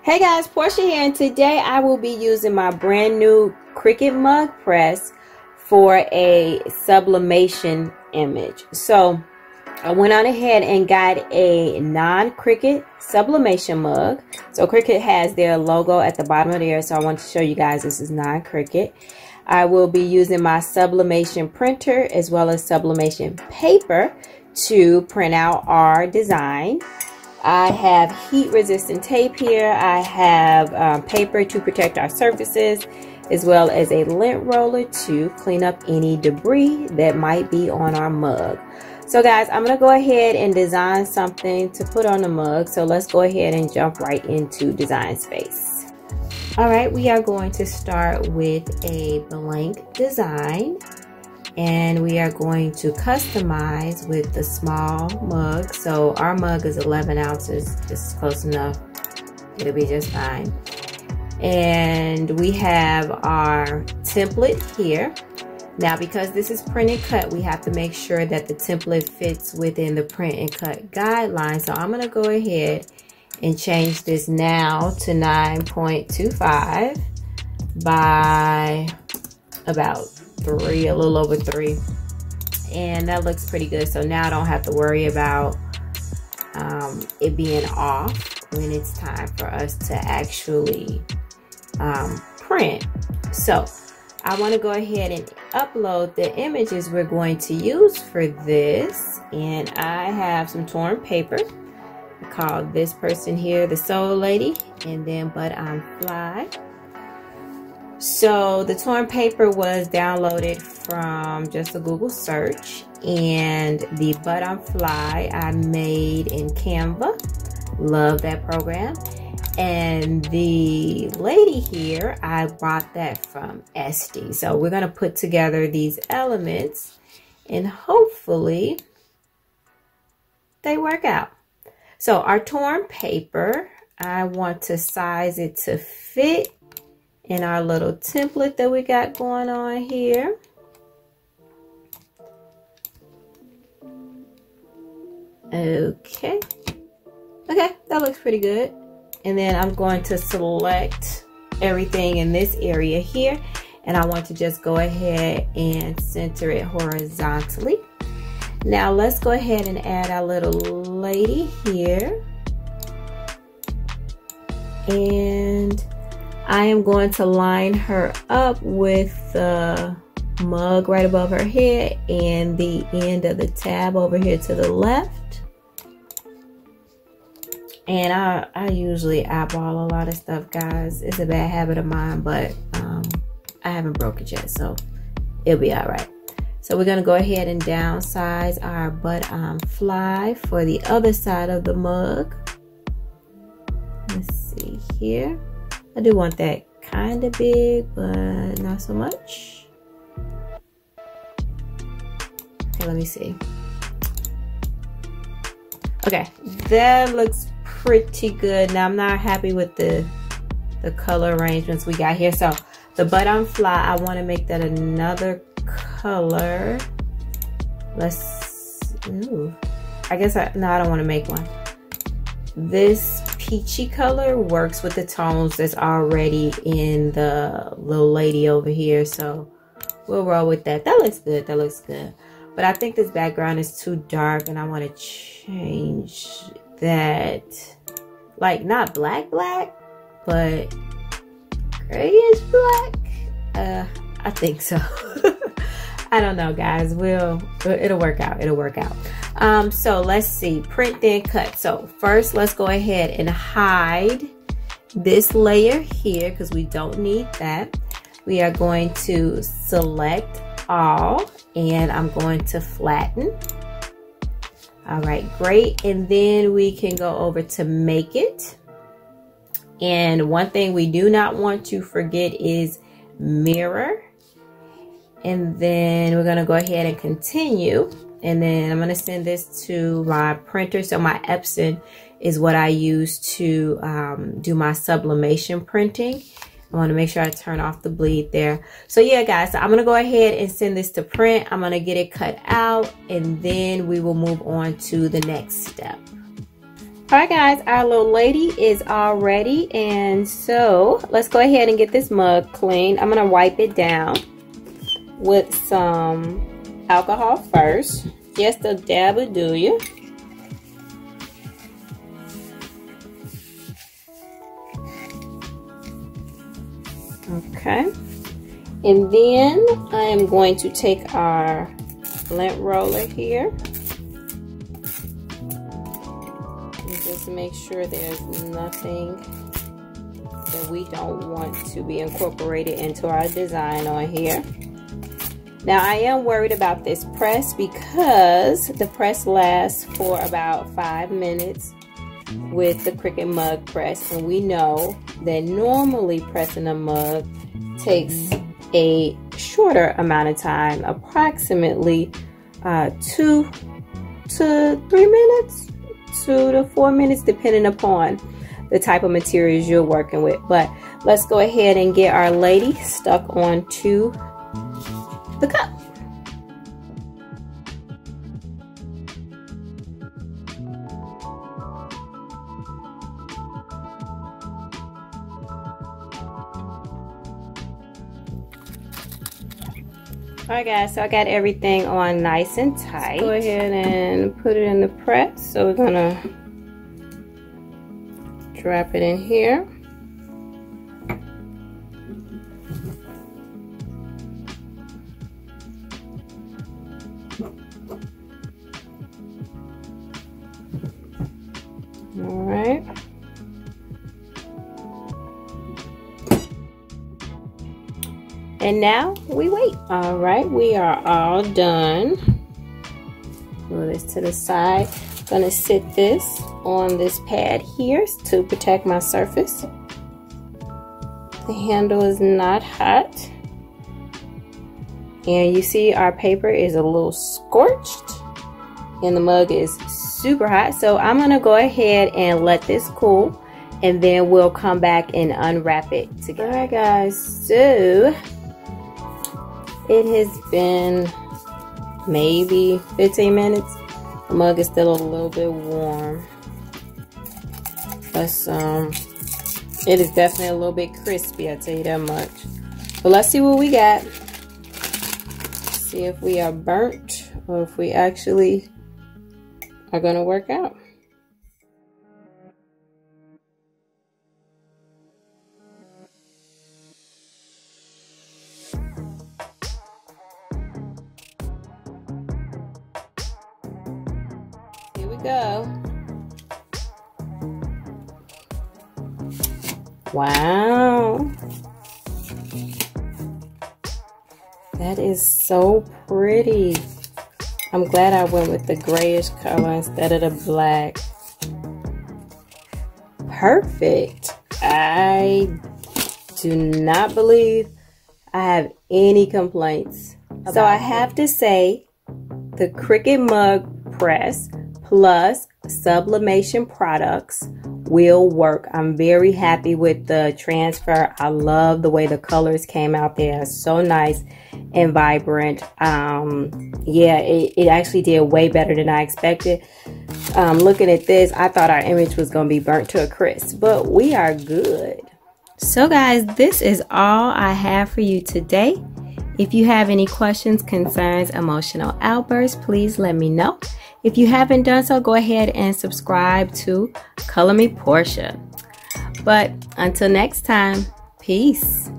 Hey guys, Portia here, and today I will be using my brand new Cricut Mug Press for a sublimation image. So I went on ahead and got a non-Cricut sublimation mug. So Cricut has their logo at the bottom of there, so I want to show you guys this is non-Cricut. I will be using my sublimation printer as well as sublimation paper to print out our design. I have heat resistant tape here. I have paper to protect our surfaces, as well as a lint roller to clean up any debris that might be on our mug. So guys, I'm going to go ahead and design something to put on the mug. So let's go ahead and jump right into design space. Alright, we are going to start with a blank design. And we are going to customize with the small mug. So our mug is 11 ounces, just close enough. It'll be just fine. And we have our template here. Now, because this is print and cut, we have to make sure that the template fits within the print and cut guidelines. So I'm going to go ahead and change this now to 9.25 by about 3, a little over 3, and that looks pretty good. So now I don't have to worry about it being off when it's time for us to actually print. So I want to go ahead and upload the images we're going to use for this, and I have some torn paper. I call this person here the Soul Lady, and then But I'm Fly. So the torn paper was downloaded from just a Google search, and the But I'm Fly I made in Canva. Love that program. And the lady here, I bought that from SD. So we're going to put together these elements and hopefully they work out. So our torn paper, I want to size it to fit in our little template that we got going on here. Okay, that looks pretty good. And then I'm going to select everything in this area here, and I want to just go ahead and center it horizontally. Now let's go ahead and add our little lady here, and I am going to line her up with the mug right above her head and the end of the tab over here to the left. And I usually eyeball a lot of stuff, guys. It's a bad habit of mine, but I haven't broke it yet, so it'll be all right. So we're gonna go ahead and downsize our But I'm Fly for the other side of the mug. Let's see here. I do want that kind of big, but not so much. Okay, let me see. Okay, that looks pretty good. Now I'm not happy with the color arrangements we got here. So the But I'm Fly, I want to make that another color. Let's, ooh, I guess no, I don't want to make one. This peachy color works with the tones that's already in the little lady over here, so we'll roll with that. That looks good. That looks good. But I think this background is too dark, and I want to change that, like not black, but grayish black. I think so. I don't know, guys. It'll work out. It'll work out. So let's see, print then cut. So first, let's go ahead and hide this layer here because we don't need that. We are going to select all, and I'm going to flatten. All right, great. And then we can go over to make it. And one thing we do not want to forget is mirror. And then we're going to go ahead and continue. And then I'm going to send this to my printer. So my Epson is what I use to do my sublimation printing. I want to make sure I turn off the bleed there. So yeah, guys, so I'm going to go ahead and send this to print. I'm going to get it cut out, and then we will move on to the next step. Alright guys, our little lady is all ready, and so let's go ahead and get this mug clean. I'm going to wipe it down with some alcohol first. Just a dab will do you. Okay. And then I am going to take our lint roller here. And just make sure there's nothing that we don't want to be incorporated into our design on here. Now I am worried about this press because the press lasts for about 5 minutes with the Cricut Mug Press, and we know that normally pressing a mug takes a shorter amount of time, approximately 2 to 3 minutes, 2 to 4 minutes, depending upon the type of materials you're working with. But let's go ahead and get our lady stuck onto the cup. Alright guys, so I got everything on nice and tight. Go ahead and put it in the press. So we're gonna drop it in here. Alright. And now we wait. All right, we are all done. Move this to the side. I'm gonna sit this on this pad here to protect my surface. The handle is not hot. And you see our paper is a little scorched and the mug is super hot. So I'm gonna go ahead and let this cool, and then we'll come back and unwrap it together. All right guys, so it has been maybe 15 minutes. The mug is still a little bit warm. But it is definitely a little bit crispy, I'll tell you that much. But let's see what we got. See if we are burnt or if we actually are gonna work out. Go. Wow, that is so pretty. I'm glad I went with the grayish color instead of the black. Perfect. I do not believe I have any complaints. So I have to say the Cricut Mug Press plus sublimation products will work. I'm very happy with the transfer. I love the way the colors came out. They are so nice and vibrant. Yeah, it actually did way better than I expected. Looking at this, I thought our image was going to be burnt to a crisp, but we are good. So guys, this is all I have for you today. If you have any questions, concerns, emotional outbursts, please let me know. If you haven't done so, go ahead and subscribe to Color Me Portia. But until next time, peace.